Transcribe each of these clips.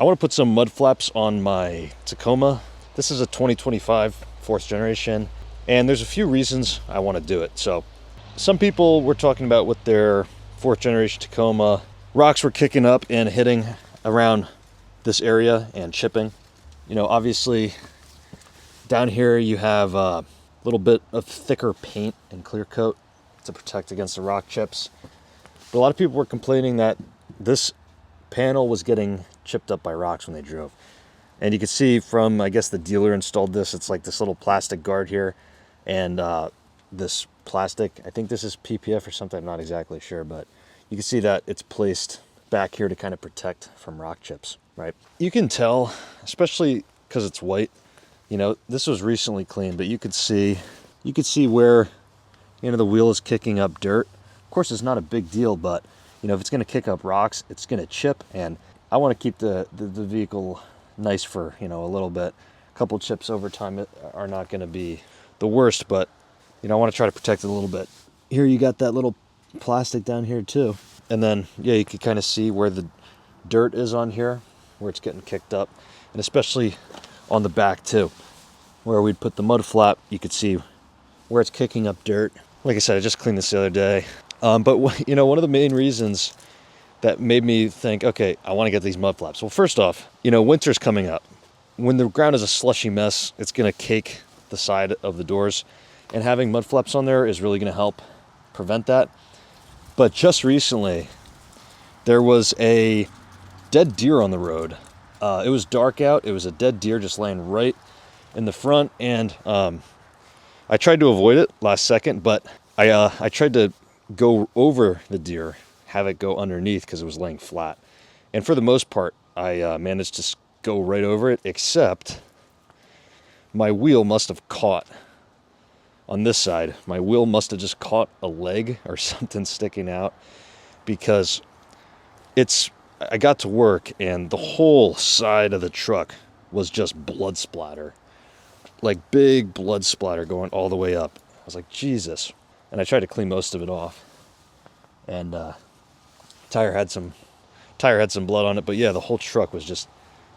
I want to put some mud flaps on my Tacoma. This is a 2025 fourth generation, and there's a few reasons I want to do it. So some people were talking about with their fourth generation Tacoma, rocks were kicking up and hitting around this area and chipping. You know, obviously down here you have a little bit of thicker paint and clear coat to protect against the rock chips. But a lot of people were complaining that this panel was getting chipped up by rocks when they drove. And you can see from, I guess the dealer installed this, it's like this little plastic guard here, and this plastic, I think this is PPF or something, I'm not exactly sure, but you can see that it's placed back here to kind of protect from rock chips, right? You can tell, especially because it's white, you know, this was recently cleaned, but you could see where, you know, the wheel is kicking up dirt. Of course, it's not a big deal, but you know, if it's going to kick up rocks, it's going to chip, and I want to keep the vehicle nice for, you know, a little bit. A couple chips over time are not going to be the worst, but you know, I want to try to protect it a little bit. Here you got that little plastic down here too, and then yeah, you can kind of see where the dirt is on here, where it's getting kicked up, and especially on the back too, where we'd put the mud flap, you could see where it's kicking up dirt. Like I said, I just cleaned this the other day. But you know, one of the main reasons that made me think, okay, I want to get these mud flaps. Well, first off, you know, winter's coming up. When the ground is a slushy mess, it's going to cake the side of the doors, and having mud flaps on there is really going to help prevent that. But just recently, there was a dead deer on the road. It was dark out. It was a dead deer just laying right in the front, and I tried to avoid it last second, but I tried to go over the deer, have it go underneath because it was laying flat. And for the most part, I managed to go right over it, except my wheel must have caught on this side. My wheel must have just caught a leg or something sticking out, because I got to work and the whole side of the truck was just blood splatter, like big blood splatter going all the way up. I was like, Jesus. And I tried to clean most of it off, and tire had some blood on it, but yeah, the whole truck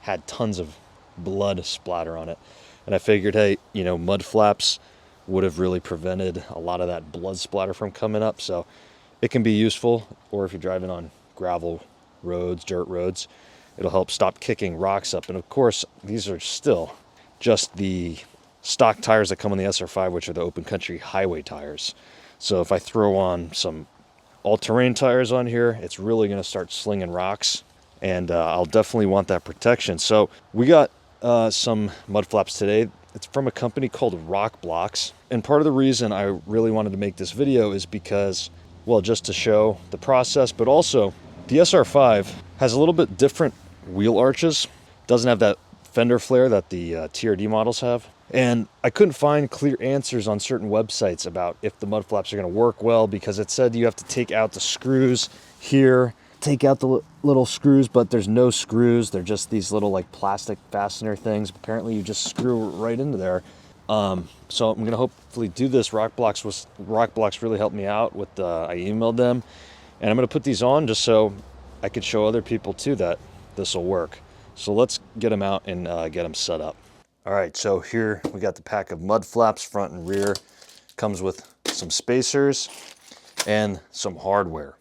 had tons of blood splatter on it. And I figured, hey, you know, mud flaps would have really prevented a lot of that blood splatter from coming up. So it can be useful, or if you're driving on gravel roads, dirt roads, it'll help stop kicking rocks up. And of course, these are still just the stock tires that come on the SR5, which are the open country highway tires. So if I throw on some all-terrain tires on here, it's really going to start slinging rocks, and I'll definitely want that protection. So we got some mud flaps today. It's from a company called RokBlokz, and part of the reason I really wanted to make this video is because, well, just to show the process, but also the SR5 has a little bit different wheel arches. Doesn't have that fender flare that the TRD models have. And I couldn't find clear answers on certain websites about if the mud flaps are going to work well, because it said you have to take out the screws here, take out the little screws, but there's no screws. They're just these little like plastic fastener things. Apparently you just screw right into there. So I'm going to hopefully do this. RokBlokz really helped me out with, I emailed them, and I'm going to put these on just so I could show other people too that this will work. So let's get them out and get them set up. All right, so here we got the pack of mud flaps, front and rear. Comes with some spacers and some hardware.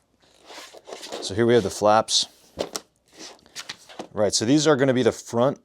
So here we have the flaps. Right, so these are going to be the front,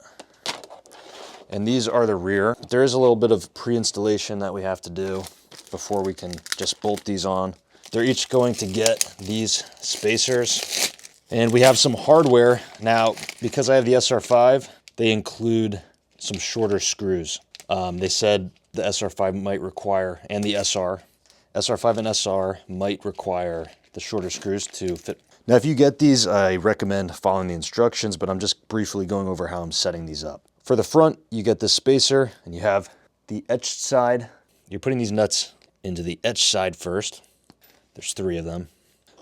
and these are the rear. There is a little bit of pre-installation that we have to do before we can just bolt these on. They're each going to get these spacers, and we have some hardware. Now, because I have the SR5, they include some shorter screws. They said the SR5 might require, and the SR5 and SR might require the shorter screws to fit. Now, if you get these, I recommend following the instructions, but I'm just briefly going over how I'm setting these up. For the front, you get this spacer, and you have the etched side. You're putting these nuts into the etched side first. There's 3 of them,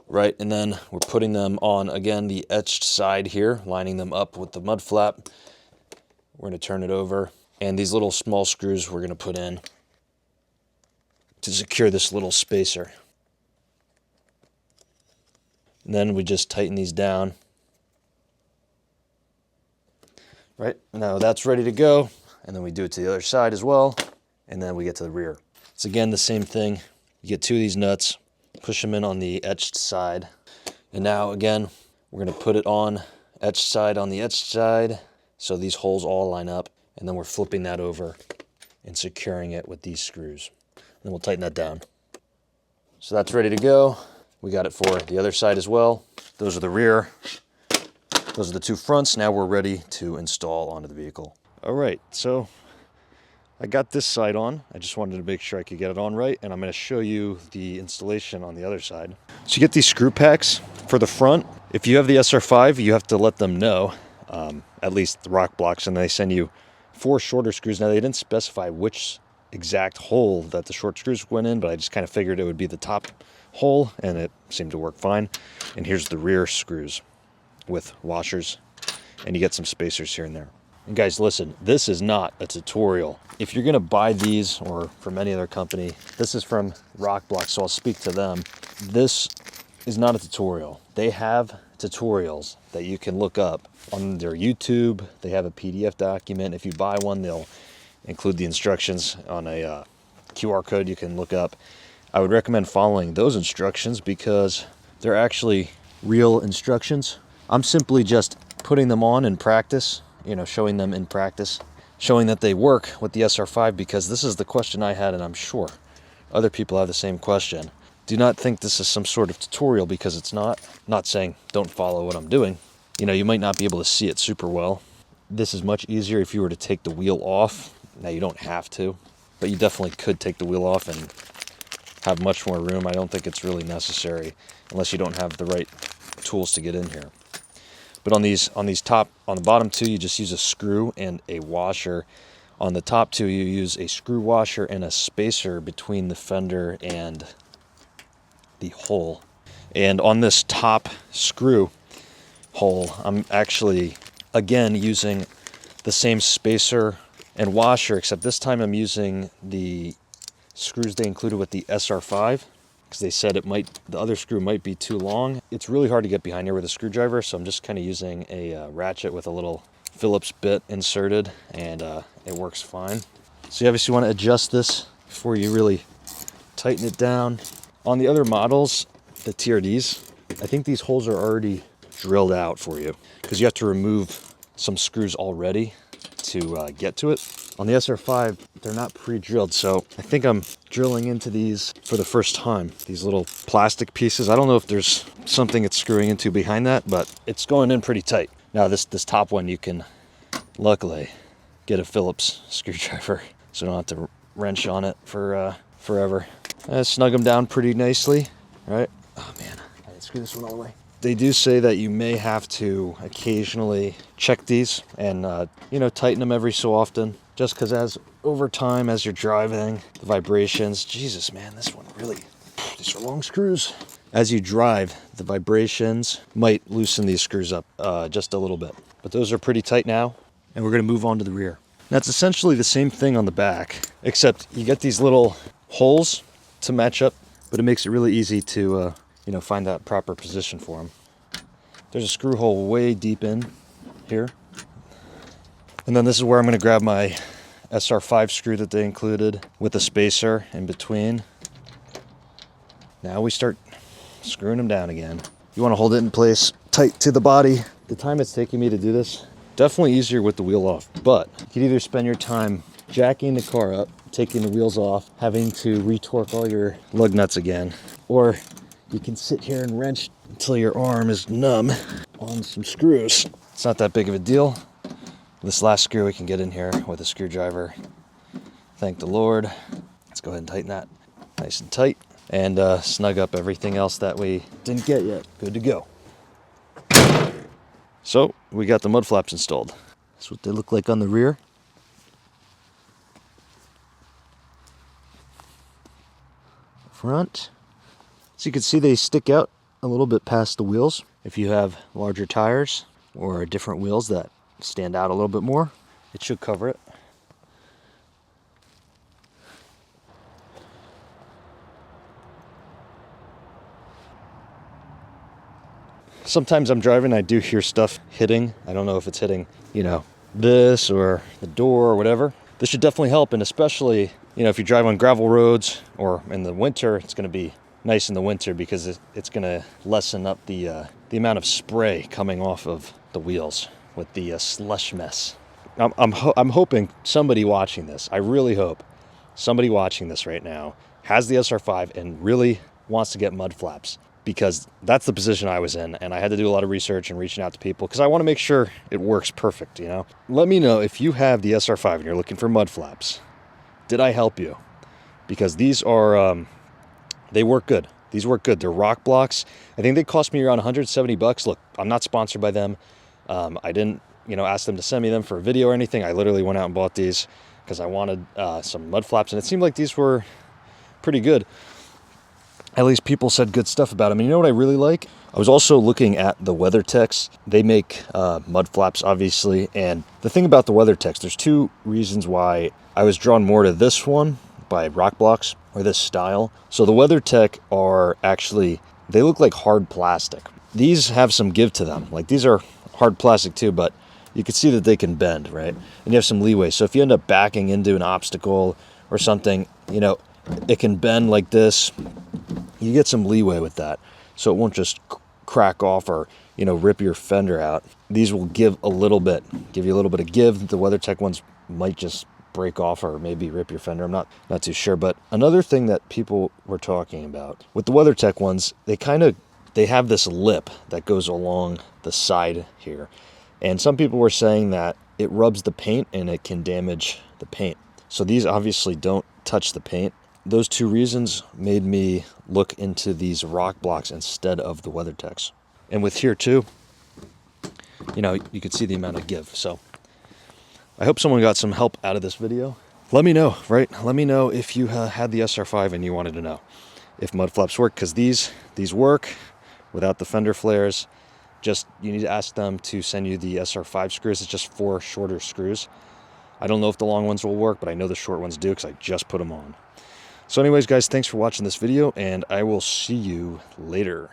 right? And then we're putting them on, again, the etched side here, lining them up with the mud flap. We're going to turn it over, and these little small screws we're going to put in to secure this little spacer. And then we just tighten these down. Right, now that's ready to go. And then we do it to the other side as well. And then we get to the rear. It's again the same thing. You get 2 of these nuts, push them in on the etched side. And now again, we're gonna put it on etched side on the etched side. So these holes all line up. And then we're flipping that over and securing it with these screws. And then we'll tighten that down. So that's ready to go. We got it for the other side as well. Those are the rear. Those are the 2 fronts. Now we're ready to install onto the vehicle. All right, so I got this side on. I just wanted to make sure I could get it on right, and I'm going to show you the installation on the other side. So you get these screw packs for the front. If you have the SR5, you have to let them know, at least the RokBlokz, and they send you 4 shorter screws. Now, they didn't specify which exact hole that the short screws went in, but I just kind of figured it would be the top hole, and it seemed to work fine. And here's the rear screws with washers, and you get some spacers here and there. And guys, listen, this is not a tutorial. If you're gonna buy these, or from any other company, this is from RokBlokz, so I'll speak to them. This is not a tutorial. They have tutorials that you can look up on their YouTube. They have a PDF document. If you buy one, they'll include the instructions on a QR code you can look up. I would recommend following those instructions because they're actually real instructions. I'm simply just putting them on in practice, showing them in practice, showing that they work with the SR5, because this is the question I had, and I'm sure other people have the same question. Do not think this is some sort of tutorial, because it's not. I'm not saying don't follow what I'm doing. You might not be able to see it super well. This is much easier if you were to take the wheel off. Now, you don't have to, but you definitely could take the wheel off and have much more room. I don't think it's really necessary unless you don't have the right tools to get in here. But on the bottom 2, you just use a screw and a washer. On the top 2, you use a screw washer and a spacer between the fender and the hole. And on this top screw hole, I'm actually, again, using the same spacer and washer, except this time I'm using the screws they included with the SR5. Because they said the other screw might be too long. It's really hard to get behind here with a screwdriver, so I'm just kind of using a ratchet with a little Phillips bit inserted, and it works fine. So you obviously want to adjust this before you really tighten it down. On the other models, the TRDs, I think these holes are already drilled out for you, because you have to remove some screws already to get to it. On the SR5, they're not pre-drilled, so I think I'm drilling into these for the first time. These little plastic pieces. I don't know if there's something it's screwing into behind that, but it's going in pretty tight. Now this top one, you can luckily get a Phillips screwdriver, so you don't have to wrench on it for forever. Snug them down pretty nicely, right? Oh man, I didn't screw this one all the way. They do say that you may have to occasionally check these and tighten them every so often. Just because over time, as you're driving, the vibrations, Jesus, man, this one really, these are long screws. As you drive, the vibrations might loosen these screws up just a little bit. But those are pretty tight now, and we're gonna move on to the rear. That's essentially the same thing on the back, except you get these little holes to match up, but it makes it really easy to find that proper position for them. There's a screw hole way deep in here. And then this is where I'm going to grab my SR5 screw that they included with a spacer in between. Now we start screwing them down again. You want to hold it in place tight to the body. The time it's taking me to do this, definitely easier with the wheel off, but you could either spend your time jacking the car up, taking the wheels off, having to retorque all your lug nuts again, or you can sit here and wrench until your arm is numb on some screws. It's not that big of a deal. This last screw we can get in here with a screwdriver. Thank the Lord. Let's go ahead and tighten that nice and tight, and snug up everything else that we didn't get yet. Good to go. So we got the mud flaps installed. That's what they look like on the rear. Front. So you can see they stick out a little bit past the wheels. If you have larger tires or different wheels that stand out a little bit more, it should cover it. Sometimes I'm driving, I do hear stuff hitting. I don't know if it's hitting, this or the door or whatever, this should definitely help. And especially, you know, if you drive on gravel roads or in the winter, it's going to be nice in the winter because it's going to lessen up the amount of spray coming off of the wheels with the slush mess. I'm hoping somebody watching this, I really hope somebody watching this right now has the SR5 and really wants to get mud flaps, because that's the position I was in, and I had to do a lot of research and reaching out to people because I want to make sure it works perfect, you know? Let me know if you have the SR5 and you're looking for mud flaps. Did I help you? Because these are, they work good. These work good. They're RokBlokz. I think they cost me around 170 bucks. Look, I'm not sponsored by them. I didn't, you know, ask them to send me them for a video or anything. I literally went out and bought these because I wanted some mud flaps, and it seemed like these were pretty good. At least people said good stuff about them. And you know what I really like? I was also looking at the WeatherTechs. They make mud flaps, obviously. And the thing about the WeatherTechs, there's two reasons why I was drawn more to this one by RokBlokz, or this style. So the WeatherTech are actually, they look like hard plastic. These have some give to them. Like, these are hard plastic too, but you can see that they can bend, right? And you have some leeway. So if you end up backing into an obstacle or something, you know, it can bend like this. You get some leeway with that, so it won't just crack off or, you know, rip your fender out. These will give a little bit, give you a little bit of give. The WeatherTech ones might just break off or maybe rip your fender. I'm not too sure. But another thing that people were talking about with the WeatherTech ones, they have this lip that goes along the side here, and some people were saying that it rubs the paint and it can damage the paint. So these obviously don't touch the paint. Those two reasons made me look into these RokBlokz instead of the WeatherTechs. And with here too, you know, you could see the amount of give. So I hope someone got some help out of this video. Let me know, right? Let me know if you had the SR5 and you wanted to know if mud flaps work, because these work without the fender flares. Just, you need to ask them to send you the SR5 screws. It's just 4 shorter screws. I don't know if the long ones will work, but I know the short ones do because I just put them on. So anyways, guys, thanks for watching this video, and I will see you later.